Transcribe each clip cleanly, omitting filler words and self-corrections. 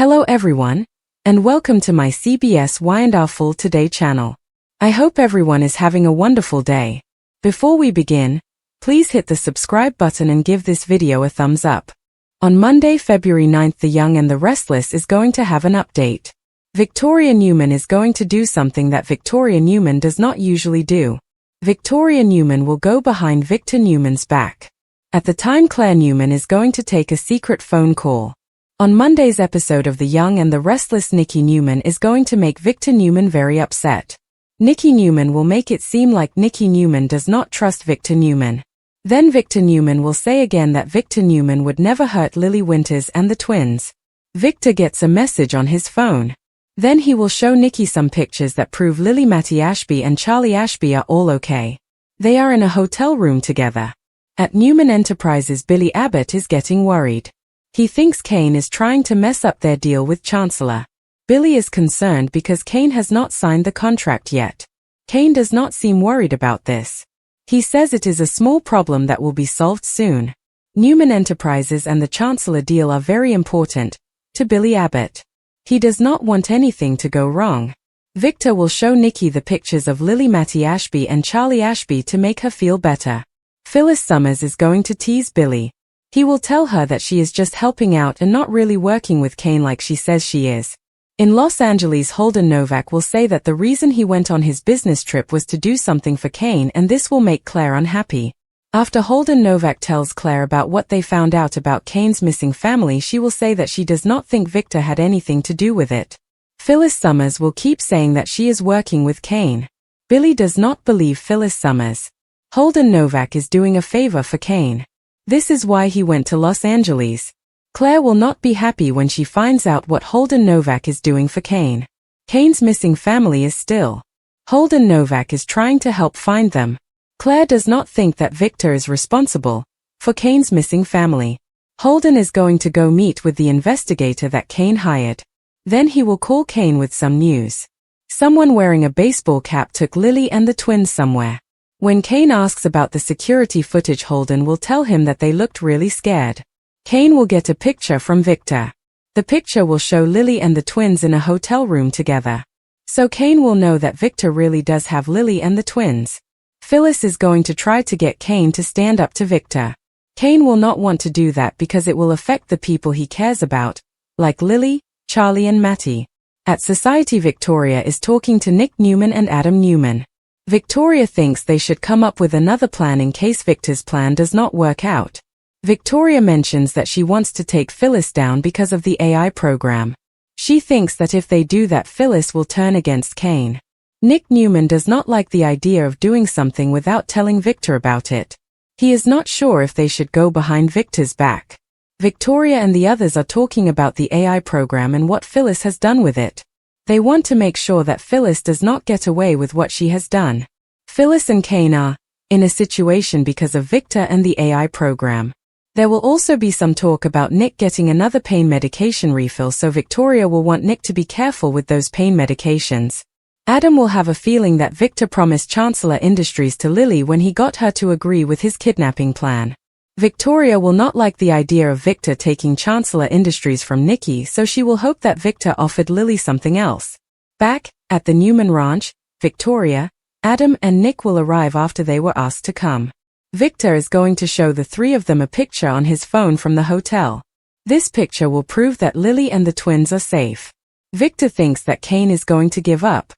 Hello everyone, and welcome to my CBS Y&R Full Today channel. I hope everyone is having a wonderful day. Before we begin, please hit the subscribe button and give this video a thumbs up. On Monday, February 9th, The Young and the Restless is going to have an update. Victoria Newman is going to do something that Victoria Newman does not usually do. Victoria Newman will go behind Victor Newman's back. At the time, Claire Newman is going to take a secret phone call. On Monday's episode of The Young and the Restless, Nikki Newman is going to make Victor Newman very upset. Nikki Newman will make it seem like Nikki Newman does not trust Victor Newman. Then Victor Newman will say again that Victor Newman would never hurt Lily Winters and the twins. Victor gets a message on his phone. Then he will show Nikki some pictures that prove Lily Matty Ashby and Charlie Ashby are all okay. They are in a hotel room together. At Newman Enterprises, Billy Abbott is getting worried. He thinks Kane is trying to mess up their deal with Chancellor. Billy is concerned because Kane has not signed the contract yet. Kane does not seem worried about this. He says it is a small problem that will be solved soon. Newman Enterprises and the Chancellor deal are very important to Billy Abbott. He does not want anything to go wrong. Victor will show Nikki the pictures of Lily Matty Ashby and Charlie Ashby to make her feel better. Phyllis Summers is going to tease Billy. He will tell her that she is just helping out and not really working with Kane like she says she is. In Los Angeles, Holden Novak will say that the reason he went on his business trip was to do something for Kane, and this will make Claire unhappy. After Holden Novak tells Claire about what they found out about Kane's missing family, she will say that she does not think Victor had anything to do with it. Phyllis Summers will keep saying that she is working with Kane. Billy does not believe Phyllis Summers. Holden Novak is doing a favor for Kane. This is why he went to Los Angeles. Claire will not be happy when she finds out what Holden Novak is doing for Kane. Kane's missing family is still. Holden Novak is trying to help find them. Claire does not think that Victor is responsible for Kane's missing family. Holden is going to go meet with the investigator that Kane hired. Then he will call Kane with some news. Someone wearing a baseball cap took Lily and the twins somewhere. When Kane asks about the security footage, Holden will tell him that they looked really scared. Kane will get a picture from Victor. The picture will show Lily and the twins in a hotel room together. So Kane will know that Victor really does have Lily and the twins. Phyllis is going to try to get Kane to stand up to Victor. Kane will not want to do that because it will affect the people he cares about, like Lily, Charlie and Matty. At Society, Victoria is talking to Nick Newman and Adam Newman. Victoria thinks they should come up with another plan in case Victor's plan does not work out. Victoria mentions that she wants to take Phyllis down because of the AI program. She thinks that if they do that, Phyllis will turn against Kane. Nick Newman does not like the idea of doing something without telling Victor about it. He is not sure if they should go behind Victor's back. Victoria and the others are talking about the AI program and what Phyllis has done with it. They want to make sure that Phyllis does not get away with what she has done. Phyllis and Kane are in a situation because of Victor and the AI program. There will also be some talk about Nick getting another pain medication refill, so Victoria will want Nick to be careful with those pain medications. Adam will have a feeling that Victor promised Chancellor Industries to Lily when he got her to agree with his kidnapping plan. Victoria will not like the idea of Victor taking Chancellor Industries from Nikki, so she will hope that Victor offered Lily something else. Back at the Newman ranch, Victoria, Adam and Nick will arrive after they were asked to come. Victor is going to show the three of them a picture on his phone from the hotel. This picture will prove that Lily and the twins are safe. Victor thinks that Kane is going to give up.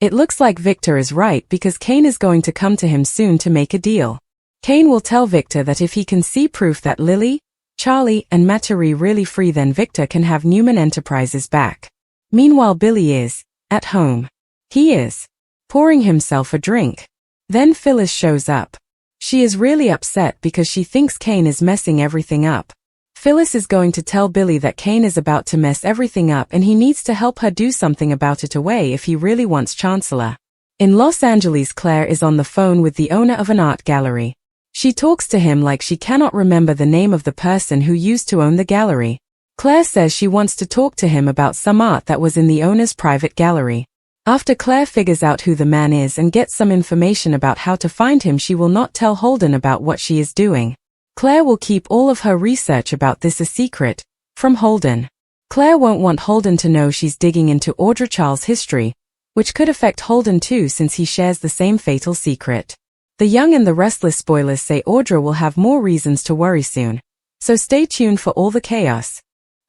It looks like Victor is right because Kane is going to come to him soon to make a deal. Kane will tell Victor that if he can see proof that Lily, Charlie and Matty really free, then Victor can have Newman Enterprises back. Meanwhile, Billy is at home. He is pouring himself a drink. Then Phyllis shows up. She is really upset because she thinks Kane is messing everything up. Phyllis is going to tell Billy that Kane is about to mess everything up and he needs to help her do something about it away if he really wants Chancellor. In Los Angeles, Claire is on the phone with the owner of an art gallery. She talks to him like she cannot remember the name of the person who used to own the gallery. Claire says she wants to talk to him about some art that was in the owner's private gallery. After Claire figures out who the man is and gets some information about how to find him, she will not tell Holden about what she is doing. Claire will keep all of her research about this a secret from Holden. Claire won't want Holden to know she's digging into Audra Charles' history, which could affect Holden too since he shares the same fatal secret. The Young and the Restless spoilers say Audra will have more reasons to worry soon, so stay tuned for all the chaos.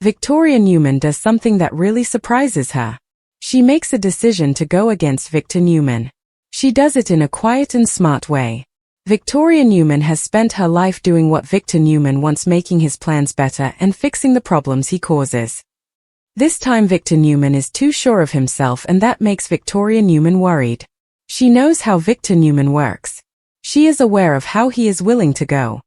Victoria Newman does something that really surprises her. She makes a decision to go against Victor Newman. She does it in a quiet and smart way. Victoria Newman has spent her life doing what Victor Newman wants, making his plans better and fixing the problems he causes. This time Victor Newman is too sure of himself, and that makes Victoria Newman worried. She knows how Victor Newman works. She is aware of how he is willing to go.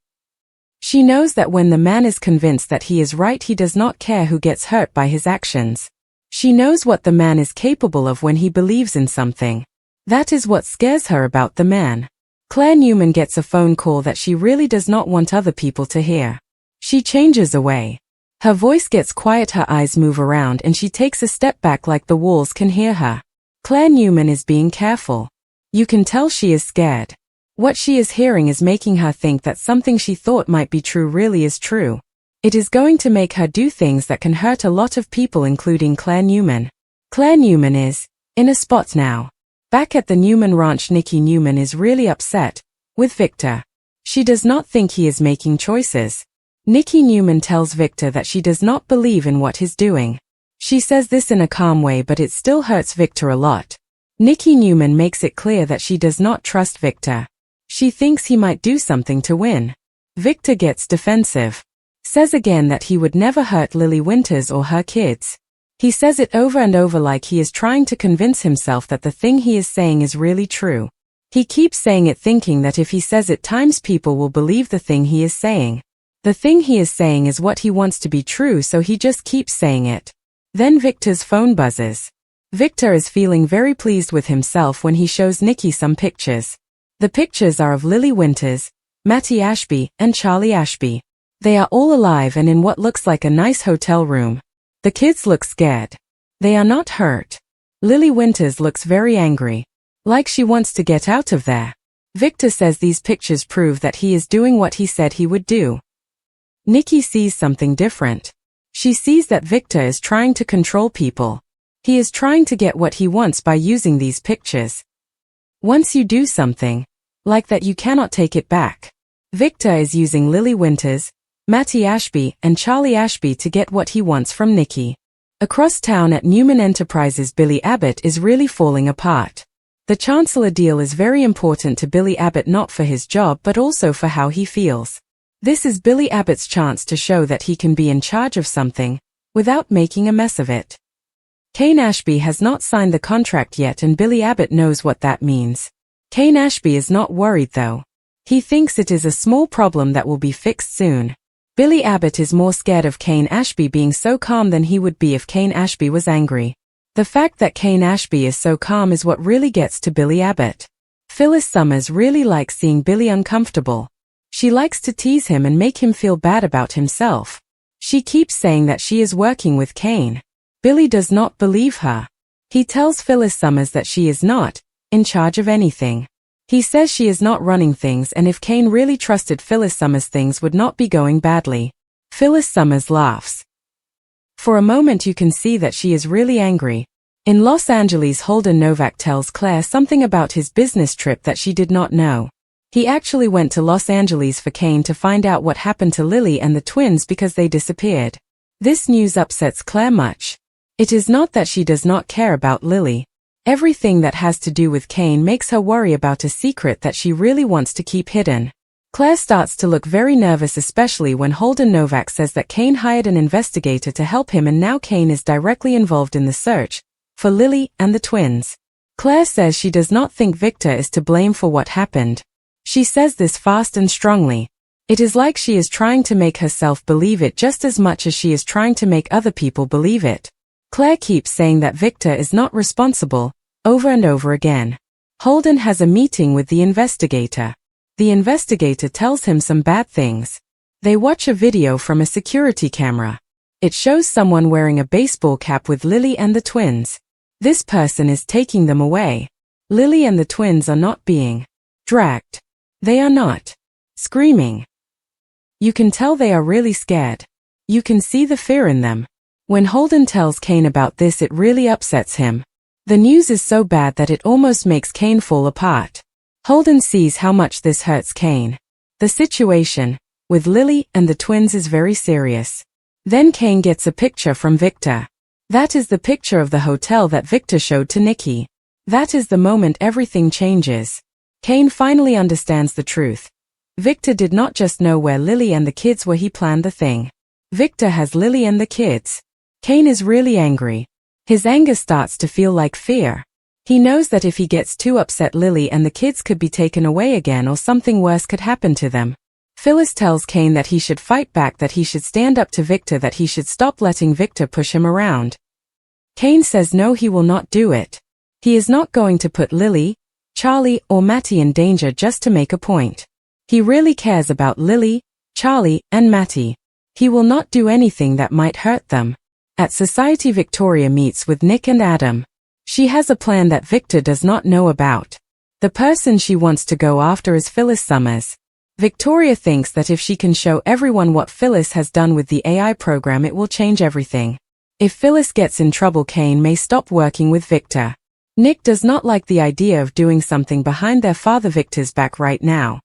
She knows that when the man is convinced that he is right, he does not care who gets hurt by his actions. She knows what the man is capable of when he believes in something. That is what scares her about the man. Claire Newman gets a phone call that she really does not want other people to hear. She changes away. Her voice gets quiet, her eyes move around, and she takes a step back like the walls can hear her. Claire Newman is being careful. You can tell she is scared. What she is hearing is making her think that something she thought might be true really is true. It is going to make her do things that can hurt a lot of people, including Claire Newman. Claire Newman is in a spot now. Back at the Newman ranch, Nikki Newman is really upset with Victor. She does not think he is making choices. Nikki Newman tells Victor that she does not believe in what he's doing. She says this in a calm way, but it still hurts Victor a lot. Nikki Newman makes it clear that she does not trust Victor. She thinks he might do something to win. Victor gets defensive. Says again that he would never hurt Lily Winters or her kids. He says it over and over like he is trying to convince himself that the thing he is saying is really true. He keeps saying it thinking that if he says it times people will believe the thing he is saying. The thing he is saying is what he wants to be true, so he just keeps saying it. Then Victor's phone buzzes. Victor is feeling very pleased with himself when he shows Nikki some pictures. The pictures are of Lily Winters, Matty Ashby, and Charlie Ashby. They are all alive and in what looks like a nice hotel room. The kids look scared. They are not hurt. Lily Winters looks very angry. Like she wants to get out of there. Victor says these pictures prove that he is doing what he said he would do. Nikki sees something different. She sees that Victor is trying to control people. He is trying to get what he wants by using these pictures. Once you do something like that, you cannot take it back. Victor is using Lily Winters, Matty Ashby, and Charlie Ashby to get what he wants from Nikki. Across town at Newman Enterprises, Billy Abbott is really falling apart. The Chancellor deal is very important to Billy Abbott, not for his job but also for how he feels. This is Billy Abbott's chance to show that he can be in charge of something without making a mess of it. Kane Ashby has not signed the contract yet, and Billy Abbott knows what that means. Kane Ashby is not worried though. He thinks it is a small problem that will be fixed soon. Billy Abbott is more scared of Kane Ashby being so calm than he would be if Kane Ashby was angry. The fact that Kane Ashby is so calm is what really gets to Billy Abbott. Phyllis Summers really likes seeing Billy uncomfortable. She likes to tease him and make him feel bad about himself. She keeps saying that she is working with Kane. Billy does not believe her. He tells Phyllis Summers that she is not in charge of anything. He says she is not running things, and if Kane really trusted Phyllis Summers, things would not be going badly. Phyllis Summers laughs. For a moment you can see that she is really angry. In Los Angeles, Holden Novak tells Claire something about his business trip that she did not know. He actually went to Los Angeles for Kane to find out what happened to Lily and the twins because they disappeared. This news upsets Claire much. It is not that she does not care about Lily. Everything that has to do with Kane makes her worry about a secret that she really wants to keep hidden. Claire starts to look very nervous, especially when Holden Novak says that Kane hired an investigator to help him, and now Kane is directly involved in the search for Lily and the twins. Claire says she does not think Victor is to blame for what happened. She says this fast and strongly. It is like she is trying to make herself believe it just as much as she is trying to make other people believe it. Claire keeps saying that Victor is not responsible, over and over again. Holden has a meeting with the investigator. The investigator tells him some bad things. They watch a video from a security camera. It shows someone wearing a baseball cap with Lily and the twins. This person is taking them away. Lily and the twins are not being dragged. They are not screaming. You can tell they are really scared. You can see the fear in them. When Holden tells Kane about this, it really upsets him. The news is so bad that it almost makes Kane fall apart. Holden sees how much this hurts Kane. The situation with Lily and the twins is very serious. Then Kane gets a picture from Victor. That is the picture of the hotel that Victor showed to Nikki. That is the moment everything changes. Kane finally understands the truth. Victor did not just know where Lily and the kids were, he planned the thing. Victor has Lily and the kids. Kane is really angry. His anger starts to feel like fear. He knows that if he gets too upset, Lily and the kids could be taken away again or something worse could happen to them. Phyllis tells Kane that he should fight back, that he should stand up to Victor, that he should stop letting Victor push him around. Kane says no, he will not do it. He is not going to put Lily, Charlie, or Matty in danger just to make a point. He really cares about Lily, Charlie, and Matty. He will not do anything that might hurt them. At Society, Victoria meets with Nick and Adam. She has a plan that Victor does not know about. The person she wants to go after is Phyllis Summers. Victoria thinks that if she can show everyone what Phyllis has done with the AI program, it will change everything. If Phyllis gets in trouble, Kane may stop working with Victor. Nick does not like the idea of doing something behind their father Victor's back right now.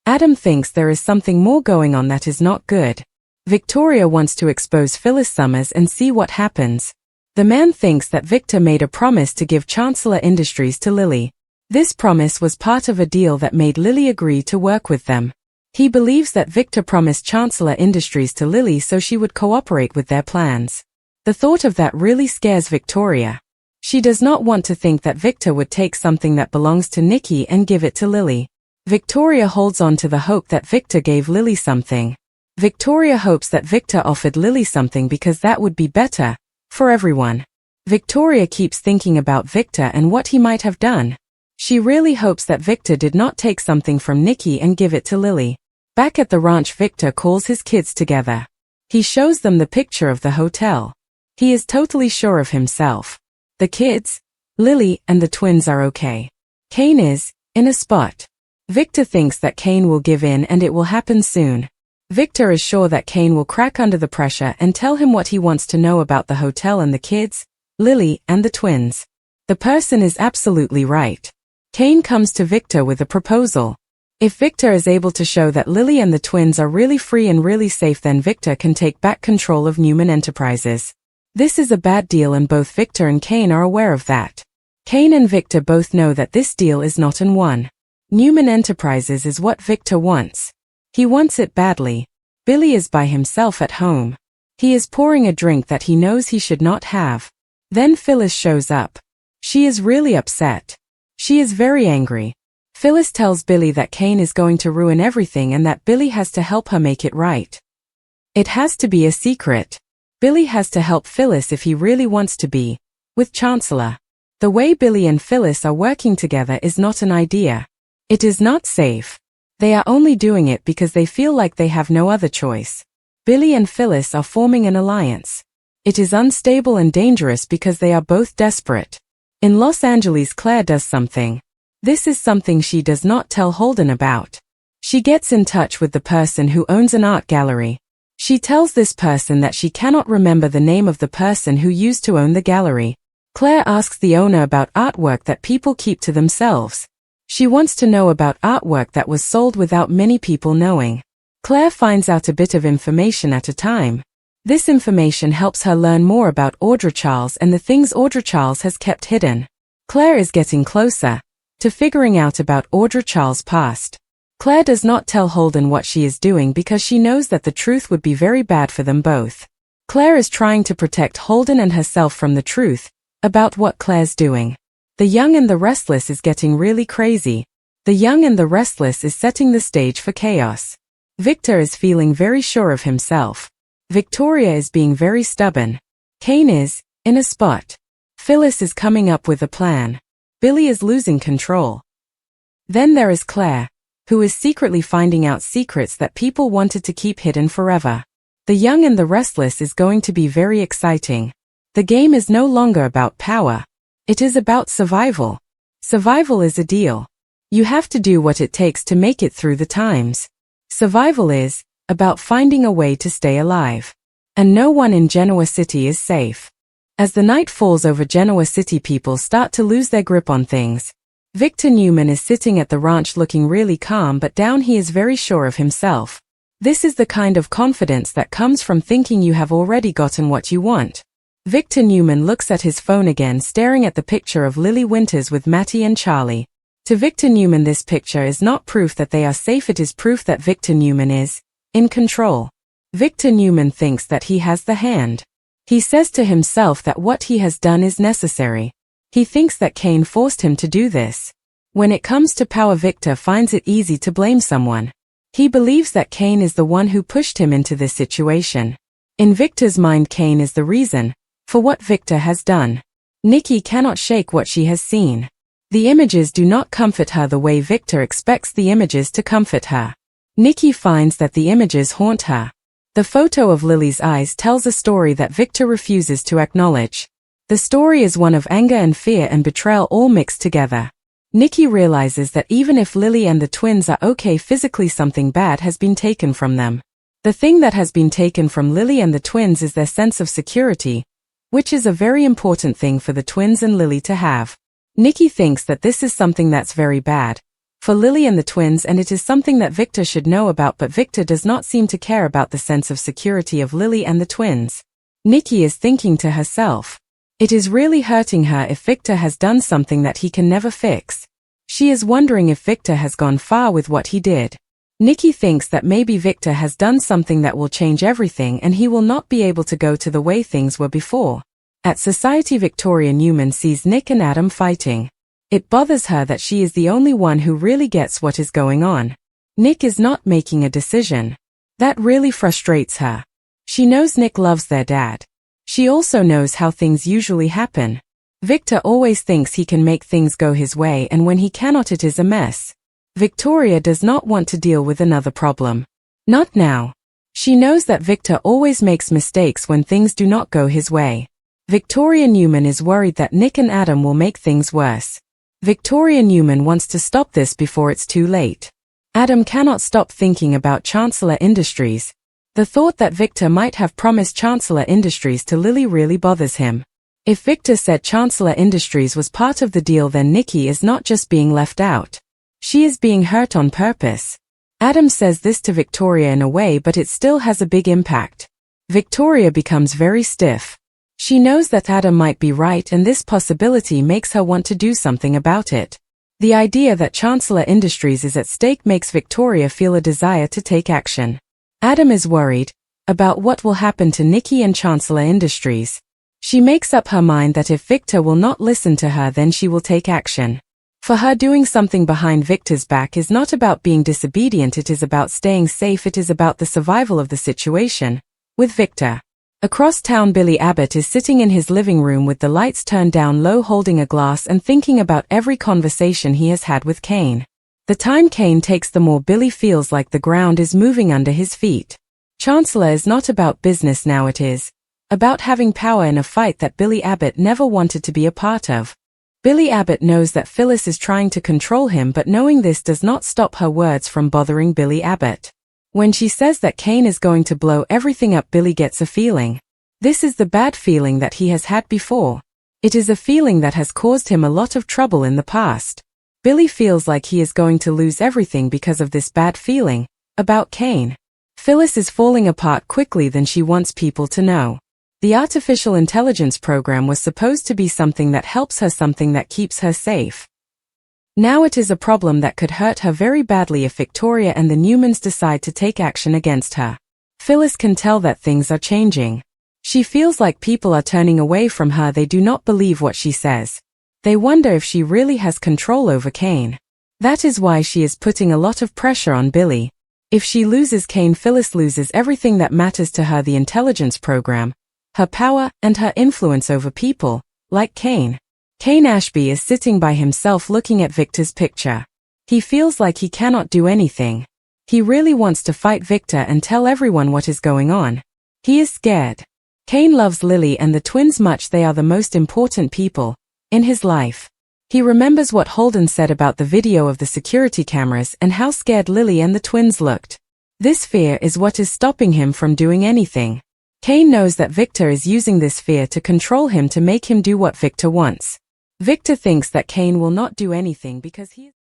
Adam thinks there is something more going on that is not good. Victoria wants to expose Phyllis Summers and see what happens. The man thinks that Victor made a promise to give Chancellor Industries to Lily. This promise was part of a deal that made Lily agree to work with them. He believes that Victor promised Chancellor Industries to Lily so she would cooperate with their plans. The thought of that really scares Victoria. She does not want to think that Victor would take something that belongs to Nikki and give it to Lily. Victoria holds on to the hope that Victor gave Lily something. Victoria hopes that Victor offered Lily something because that would be better for everyone. Victoria keeps thinking about Victor and what he might have done. She really hopes that Victor did not take something from Nikki and give it to Lily. Back at the ranch, Victor calls his kids together. He shows them the picture of the hotel. He is totally sure of himself. The kids, Lily, and the twins are okay. Kane is in a spot. Victor thinks that Kane will give in and it will happen soon. Victor is sure that Kane will crack under the pressure and tell him what he wants to know about the hotel and the kids, Lily, and the twins. The person is absolutely right. Kane comes to Victor with a proposal. If Victor is able to show that Lily and the twins are really free and really safe, then Victor can take back control of Newman Enterprises. This is a bad deal and both Victor and Kane are aware of that. Kane and Victor both know that this deal is not an one. Newman Enterprises is what Victor wants. He wants it badly. Billy is by himself at home. He is pouring a drink that he knows he should not have. Then Phyllis shows up. She is really upset. She is very angry. Phyllis tells Billy that Kane is going to ruin everything and that Billy has to help her make it right. It has to be a secret. Billy has to help Phyllis if he really wants to be with Chancellor. The way Billy and Phyllis are working together is not an idea. It is not safe. They are only doing it because they feel like they have no other choice. Billy and Phyllis are forming an alliance. It is unstable and dangerous because they are both desperate. In Los Angeles, Claire does something. This is something she does not tell Holden about. She gets in touch with the person who owns an art gallery. She tells this person that she cannot remember the name of the person who used to own the gallery. Claire asks the owner about artwork that people keep to themselves. She wants to know about artwork that was sold without many people knowing. Claire finds out a bit of information at a time. This information helps her learn more about Audra Charles and the things Audra Charles has kept hidden. Claire is getting closer to figuring out about Audra Charles' past. Claire does not tell Holden what she is doing because she knows that the truth would be very bad for them both. Claire is trying to protect Holden and herself from the truth about what Claire's doing. The Young and the Restless is getting really crazy. The Young and the Restless is setting the stage for chaos. Victor is feeling very sure of himself. Victoria is being very stubborn. Kane is in a spot. Phyllis is coming up with a plan. Billy is losing control. Then there is Claire, who is secretly finding out secrets that people wanted to keep hidden forever. The Young and the Restless is going to be very exciting. The game is no longer about power. It is about survival. Survival is a deal. You have to do what it takes to make it through the times. Survival is about finding a way to stay alive. And no one in Genoa City is safe. As the night falls over Genoa City, people start to lose their grip on things. Victor Newman is sitting at the ranch looking really calm, but down he is very sure of himself. This is the kind of confidence that comes from thinking you have already gotten what you want. Victor Newman looks at his phone again, staring at the picture of Lily Winters with Matty and Charlie. To Victor Newman, this picture is not proof that they are safe, it is proof that Victor Newman is in control. Victor Newman thinks that he has the hand. He says to himself that what he has done is necessary. He thinks that Kane forced him to do this. When it comes to power, Victor finds it easy to blame someone. He believes that Kane is the one who pushed him into this situation. In Victor's mind, Kane is the reason for what Victor has done. Nikki cannot shake what she has seen. The images do not comfort her the way Victor expects the images to comfort her. Nikki finds that the images haunt her. The photo of Lily's eyes tells a story that Victor refuses to acknowledge. The story is one of anger and fear and betrayal all mixed together. Nikki realizes that even if Lily and the twins are okay physically, something bad has been taken from them. The thing that has been taken from Lily and the twins is their sense of security, which is a very important thing for the twins and Lily to have. Nikki thinks that this is something that's very bad for Lily and the twins, and it is something that Victor should know about, but Victor does not seem to care about the sense of security of Lily and the twins. Nikki is thinking to herself, it is really hurting her if Victor has done something that he can never fix. She is wondering if Victor has gone far with what he did. Nikki thinks that maybe Victor has done something that will change everything and he will not be able to go to the way things were before. At Society, Victoria Newman sees Nick and Adam fighting. It bothers her that she is the only one who really gets what is going on. Nick is not making a decision. That really frustrates her. She knows Nick loves their dad. She also knows how things usually happen. Victor always thinks he can make things go his way, and when he cannot, it is a mess. Victoria does not want to deal with another problem. Not now. She knows that Victor always makes mistakes when things do not go his way. Victoria Newman is worried that Nick and Adam will make things worse. Victoria Newman wants to stop this before it's too late. Adam cannot stop thinking about Chancellor Industries. The thought that Victor might have promised Chancellor Industries to Lily really bothers him. If Victor said Chancellor Industries was part of the deal, then Nikki is not just being left out. She is being hurt on purpose. Adam says this to Victoria in a way, but it still has a big impact. Victoria becomes very stiff. She knows that Adam might be right, and this possibility makes her want to do something about it. The idea that Chancellor Industries is at stake makes Victoria feel a desire to take action. Adam is worried about what will happen to Nikki and Chancellor Industries. She makes up her mind that if Victor will not listen to her, then she will take action. For her, doing something behind Victor's back is not about being disobedient, it is about staying safe, it is about the survival of the situation. With Victor. Across town, Billy Abbott is sitting in his living room with the lights turned down low, holding a glass and thinking about every conversation he has had with Kane. The time Kane takes, the more Billy feels like the ground is moving under his feet. Chancellor is not about business now, it is about having power in a fight that Billy Abbott never wanted to be a part of. Billy Abbott knows that Phyllis is trying to control him, but knowing this does not stop her words from bothering Billy Abbott. When she says that Kane is going to blow everything up, Billy gets a feeling. This is the bad feeling that he has had before. It is a feeling that has caused him a lot of trouble in the past. Billy feels like he is going to lose everything because of this bad feeling about Kane. Phyllis is falling apart quickly than she wants people to know. The artificial intelligence program was supposed to be something that helps her, something that keeps her safe. Now it is a problem that could hurt her very badly if Victoria and the Newmans decide to take action against her. Phyllis can tell that things are changing. She feels like people are turning away from her, they do not believe what she says. They wonder if she really has control over Kane. That is why she is putting a lot of pressure on Billy. If she loses Kane, Phyllis loses everything that matters to her, the intelligence program, her power, and her influence over people, like Kane. Kane Ashby is sitting by himself looking at Victor's picture. He feels like he cannot do anything. He really wants to fight Victor and tell everyone what is going on. He is scared. Kane loves Lily and the twins much, they are the most important people in his life. He remembers what Holden said about the video of the security cameras and how scared Lily and the twins looked. This fear is what is stopping him from doing anything. Kane knows that Victor is using this fear to control him to make him do what Victor wants. Victor thinks that Kane will not do anything because he